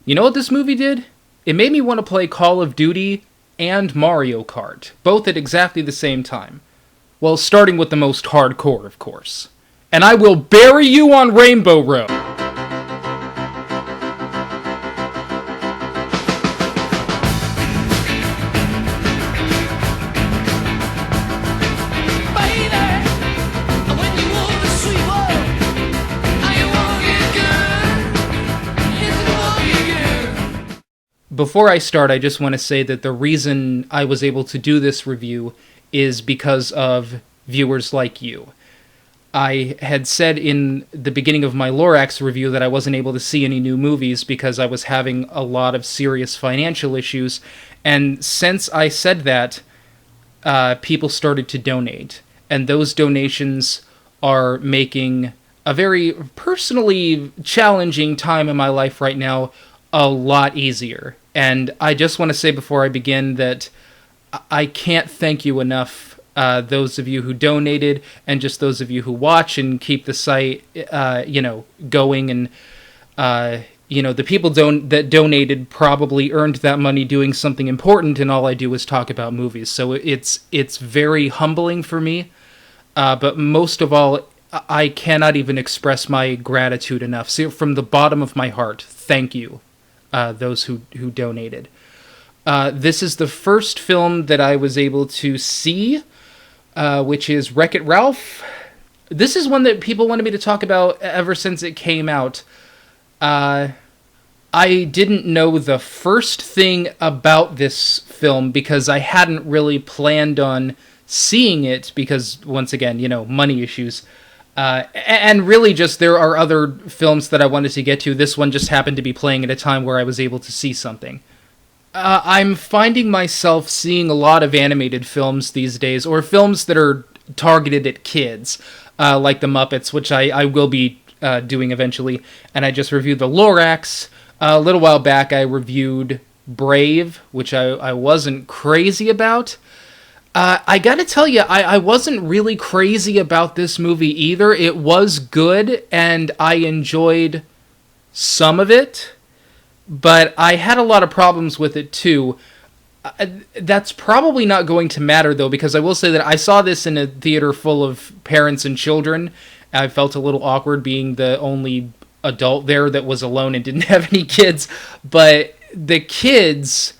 You know what this movie did? It made me want to play Call of Duty and Mario Kart, both at exactly the same time. Well, starting with the most hardcore, of course. And I will bury you on Rainbow Road! Before I start, I just want to say that the reason I was able to do this review is because of viewers like you. I had said in the beginning of my Lorax review that I wasn't able to see any new movies because I was having a lot of serious financial issues, and since I said that, people started to donate, and those donations are making a very personally challenging time in my life right now a lot easier. And I just want to say before I begin that I can't thank you enough, those of you who donated, and just those of you who watch and keep the site, going. And, the people that donated probably earned that money doing something important, and all I do is talk about movies. So it's very humbling for me. But most of all, I cannot even express my gratitude enough. So from the bottom of my heart, thank you. Those who donated. This is the first film that I was able to see, which is Wreck-It Ralph. This is one that people wanted me to talk about ever since it came out. I didn't know the first thing about this film because I hadn't really planned on seeing it because, once again, money issues. And really just there are other films that I wanted to get to. This one just happened to be playing at a time where I was able to see something. I'm finding myself seeing a lot of animated films these days, or films that are targeted at kids, like The Muppets, which I will be doing eventually. And I just reviewed The Lorax. A little while back I reviewed Brave, which I wasn't crazy about. I gotta tell you, I wasn't really crazy about this movie either. It was good, and I enjoyed some of it, but I had a lot of problems with it too. That's probably not going to matter, though, because I will say that I saw this in a theater full of parents and children. I felt a little awkward being the only adult there that was alone and didn't have any kids, but the kids...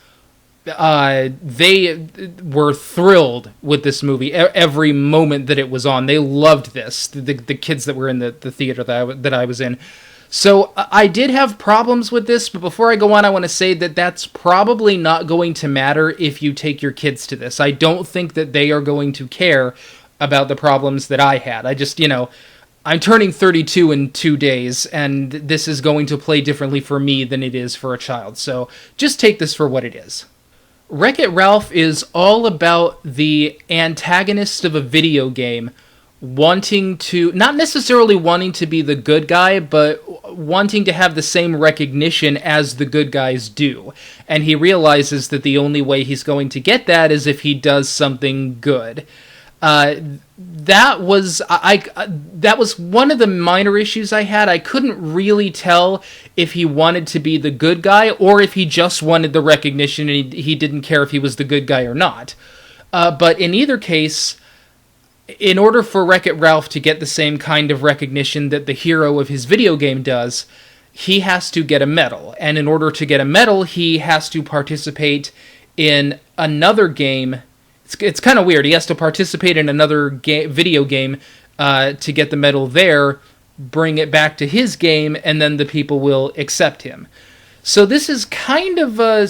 they were thrilled with this movie every moment that it was on. They loved this, the kids that were in the theater that I was in. So I did have problems with this, but before I go on, I want to say that that's probably not going to matter if you take your kids to this. I don't think that they are going to care about the problems that I had. I just, I'm turning 32 in 2 days, and this is going to play differently for me than it is for a child. So just take this for what it is. Wreck-It Ralph is all about the antagonist of a video game not necessarily wanting to be the good guy, but wanting to have the same recognition as the good guys do. And he realizes that the only way he's going to get that is if he does something good. That was one of the minor issues I had. I couldn't really tell if he wanted to be the good guy or if he just wanted the recognition and he didn't care if he was the good guy or not. But in either case, in order for Wreck-It Ralph to get the same kind of recognition that the hero of his video game does, he has to get a medal. And in order to get a medal, he has to participate in another game. It's kind of weird. He has to participate in another video game to get the medal there, bring it back to his game, and then the people will accept him. So this is kind of a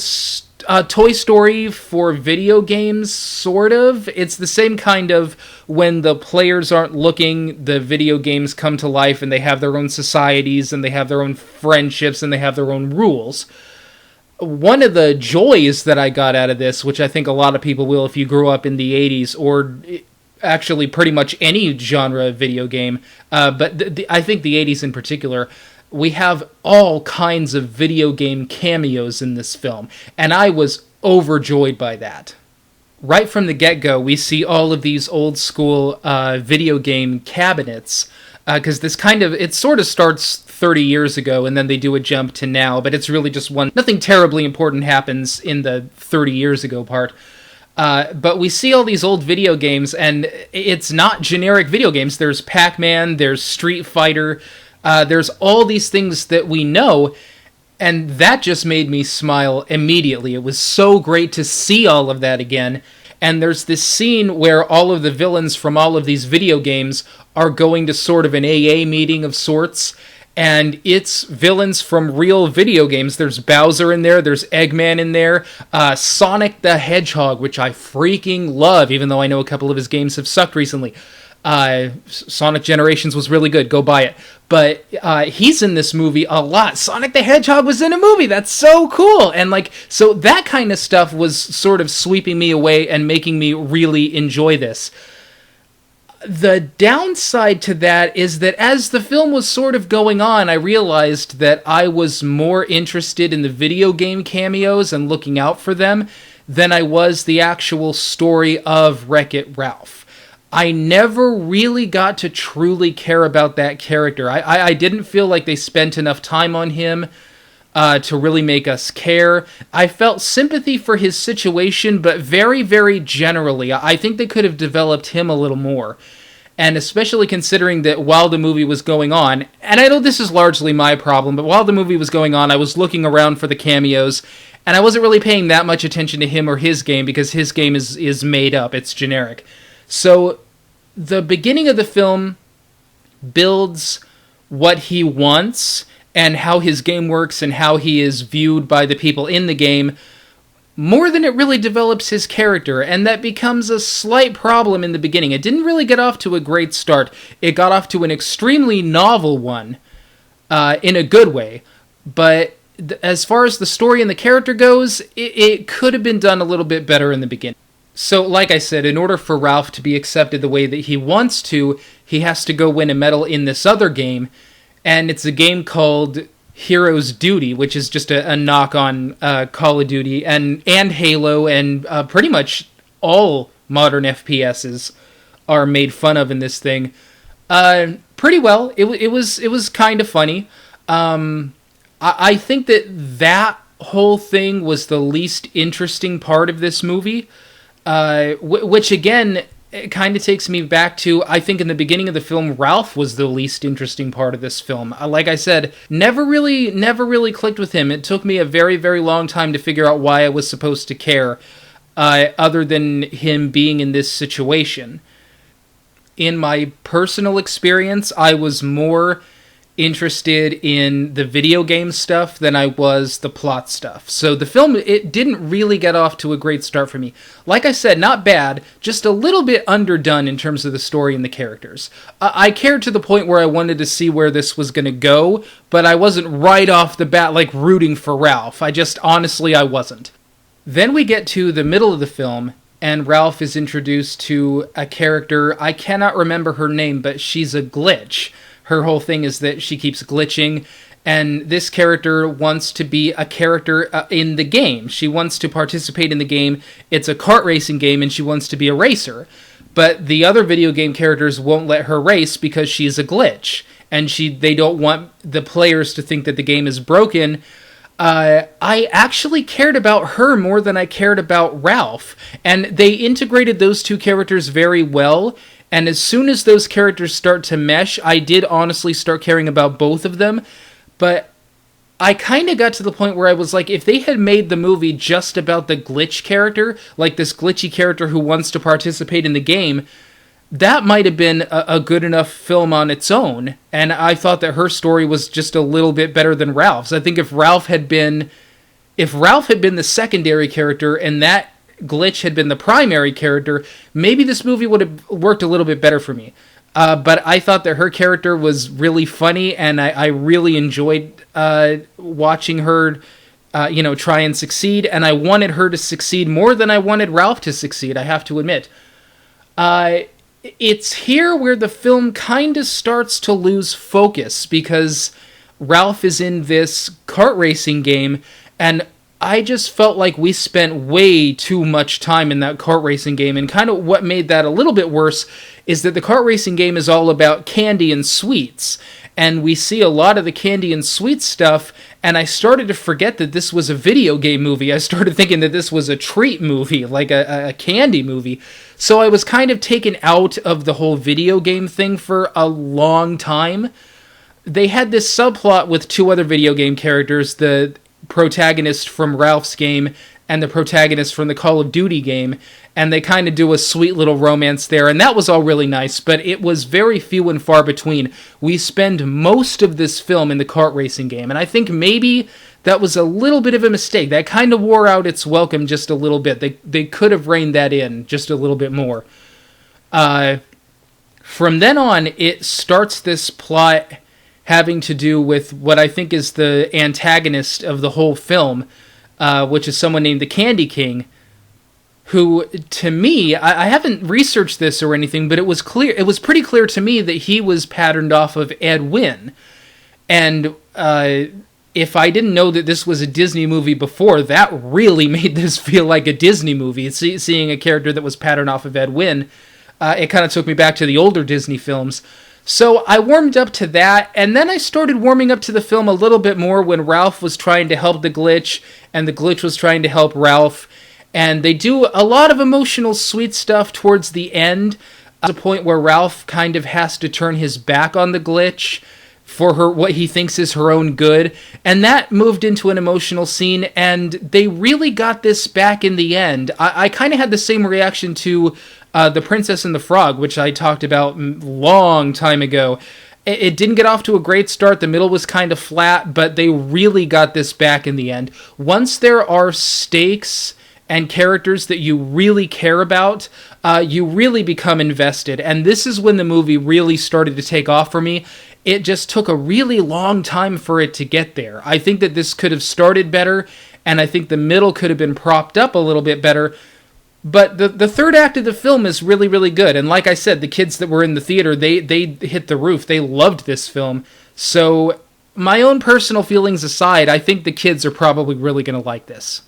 Toy Story for video games, sort of. It's the same kind of when the players aren't looking, the video games come to life, and they have their own societies, and they have their own friendships, and they have their own rules. One of the joys that I got out of this, which I think a lot of people will if you grew up in the 80s, or actually pretty much any genre of video game, but I think the 80s in particular, we have all kinds of video game cameos in this film, and I was overjoyed by that. Right from the get-go, we see all of these old-school video game cabinets because it sort of starts 30 years ago, and then they do a jump to now, but it's really just nothing terribly important happens in the 30 years ago part. But we see all these old video games, and it's not generic video games. There's Pac-Man, there's Street Fighter, there's all these things that we know, and that just made me smile immediately. It was so great to see all of that again. And there's this scene where all of the villains from all of these video games are going to sort of an AA meeting of sorts, and it's villains from real video games. There's Bowser in there, there's Eggman in there, Sonic the Hedgehog, which I freaking love, even though I know a couple of his games have sucked recently. Sonic Generations was really good, go buy it. But he's in this movie a lot. Sonic the Hedgehog was in a movie, that's so cool! And so that kind of stuff was sort of sweeping me away and making me really enjoy this. The downside to that is that as the film was sort of going on, I realized that I was more interested in the video game cameos and looking out for them than I was the actual story of Wreck-It Ralph. I never really got to truly care about that character. I didn't feel like they spent enough time on him to really make us care. I felt sympathy for his situation, but very, very generally. I think they could have developed him a little more. And especially considering that while the movie was going on, and I know this is largely my problem, but while the movie was going on, I was looking around for the cameos, and I wasn't really paying that much attention to him or his game, because his game is made up, it's generic. So the beginning of the film builds what he wants and how his game works and how he is viewed by the people in the game more than it really develops his character, and that becomes a slight problem in the beginning. It didn't really get off to a great start. It got off to an extremely novel one, in a good way, but as far as the story and the character goes, it could have been done a little bit better in the beginning. So, like I said, in order for Ralph to be accepted the way that he wants to, he has to go win a medal in this other game, and it's a game called Hero's Duty, which is just a knock on Call of Duty and Halo, and pretty much all modern FPSs are made fun of in this thing. Pretty well. It was kind of funny. I think that whole thing was the least interesting part of this movie. Which again, it kind of takes me back to, I think in the beginning of the film, Ralph was the least interesting part of this film. Like I said, never really clicked with him. It took me a very, very long time to figure out why I was supposed to care, other than him being in this situation. In my personal experience, I was more interested in the video game stuff than I was the plot stuff. So the film, it didn't really get off to a great start for me. Like I said, not bad, just a little bit underdone in terms of the story and the characters. I cared to the point where I wanted to see where this was going to go, but I wasn't right off the bat rooting for Ralph. Honestly, I wasn't. Then we get to the middle of the film, and Ralph is introduced to a character, I cannot remember her name, but she's a glitch. Her whole thing is that she keeps glitching, and this character wants to be a character in the game. She wants to participate in the game. It's a kart racing game, and she wants to be a racer. But the other video game characters won't let her race because she's a glitch, and they don't want the players to think that the game is broken. I actually cared about her more than I cared about Ralph, and they integrated those two characters very well. And as soon as those characters start to mesh, I did honestly start caring about both of them. But I kind of got to the point where I was like, if they had made the movie just about the glitch character, like this glitchy character who wants to participate in the game, that might have been a good enough film on its own. And I thought that her story was just a little bit better than Ralph's. I think if Ralph had been the secondary character and that glitch had been the primary character, maybe this movie would have worked a little bit better for me. But I thought that her character was really funny, and I really enjoyed watching her, try and succeed, and I wanted her to succeed more than I wanted Ralph to succeed, I have to admit. It's here where the film kind of starts to lose focus, because Ralph is in this kart racing game, and I just felt like we spent way too much time in that kart racing game, and kind of what made that a little bit worse is that the kart racing game is all about candy and sweets. And we see a lot of the candy and sweets stuff, and I started to forget that this was a video game movie. I started thinking that this was a treat movie, like a candy movie. So I was kind of taken out of the whole video game thing for a long time. They had this subplot with two other video game characters, the protagonist from Ralph's game and the protagonist from the Call of Duty game, and they kind of do a sweet little romance there, and that was all really nice, but it was very few and far between. We spend most of this film in the kart racing game, and I think maybe that was a little bit of a mistake. That kind of wore out its welcome just a little bit. They could have reined that in just a little bit more. From then on, it starts this plot having to do with what I think is the antagonist of the whole film, which is someone named the Candy King, who, to me, I haven't researched this or anything, but it was pretty clear to me that he was patterned off of Ed Wynn. And if I didn't know that this was a Disney movie before, that really made this feel like a Disney movie. Seeing a character that was patterned off of Ed Wynn, it kind of took me back to the older Disney films. So I warmed up to that, and then I started warming up to the film a little bit more when Ralph was trying to help the Glitch, and the Glitch was trying to help Ralph. And they do a lot of emotional, sweet stuff towards the end, to the point where Ralph kind of has to turn his back on the Glitch for her, what he thinks is her own good. And that moved into an emotional scene, and they really got this back in the end. I kind of had the same reaction to The Princess and the Frog, which I talked about a long time ago. It didn't get off to a great start. The middle was kind of flat, but they really got this back in the end. Once there are stakes and characters that you really care about, you really become invested. And this is when the movie really started to take off for me. It just took a really long time for it to get there. I think that this could have started better, and I think the middle could have been propped up a little bit better. But the third act of the film is really, really good. And like I said, the kids that were in the theater, they hit the roof. They loved this film. So my own personal feelings aside, I think the kids are probably really going to like this.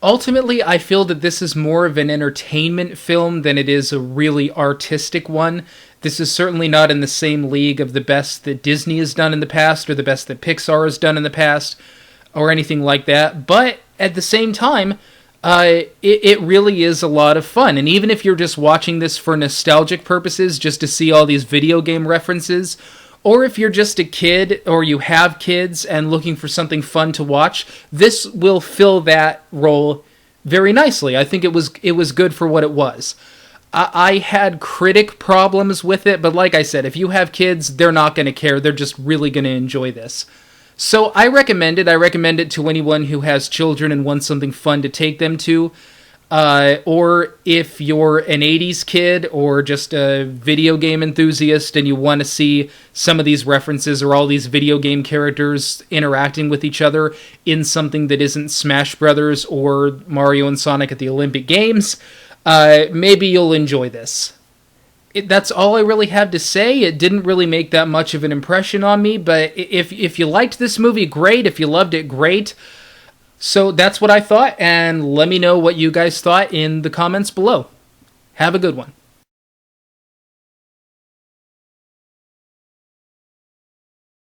Ultimately, I feel that this is more of an entertainment film than it is a really artistic one. This is certainly not in the same league of the best that Disney has done in the past or the best that Pixar has done in the past or anything like that. But at the same time, it really is a lot of fun. And even if you're just watching this for nostalgic purposes, just to see all these video game references, or if you're just a kid or you have kids and looking for something fun to watch, this will fill that role very nicely. I think it was good for what it was. I had critic problems with it, but like I said, if you have kids, they're not going to care. They're just really going to enjoy this. So I recommend it. I recommend it to anyone who has children and wants something fun to take them to. Or if you're an 80s kid or just a video game enthusiast and you want to see some of these references or all these video game characters interacting with each other in something that isn't Smash Brothers or Mario and Sonic at the Olympic Games, maybe you'll enjoy this. That's all I really have to say. It didn't really make that much of an impression on me, but if you liked this movie, great. If you loved it, great. So that's what I thought, and let me know what you guys thought in the comments below. Have a good one.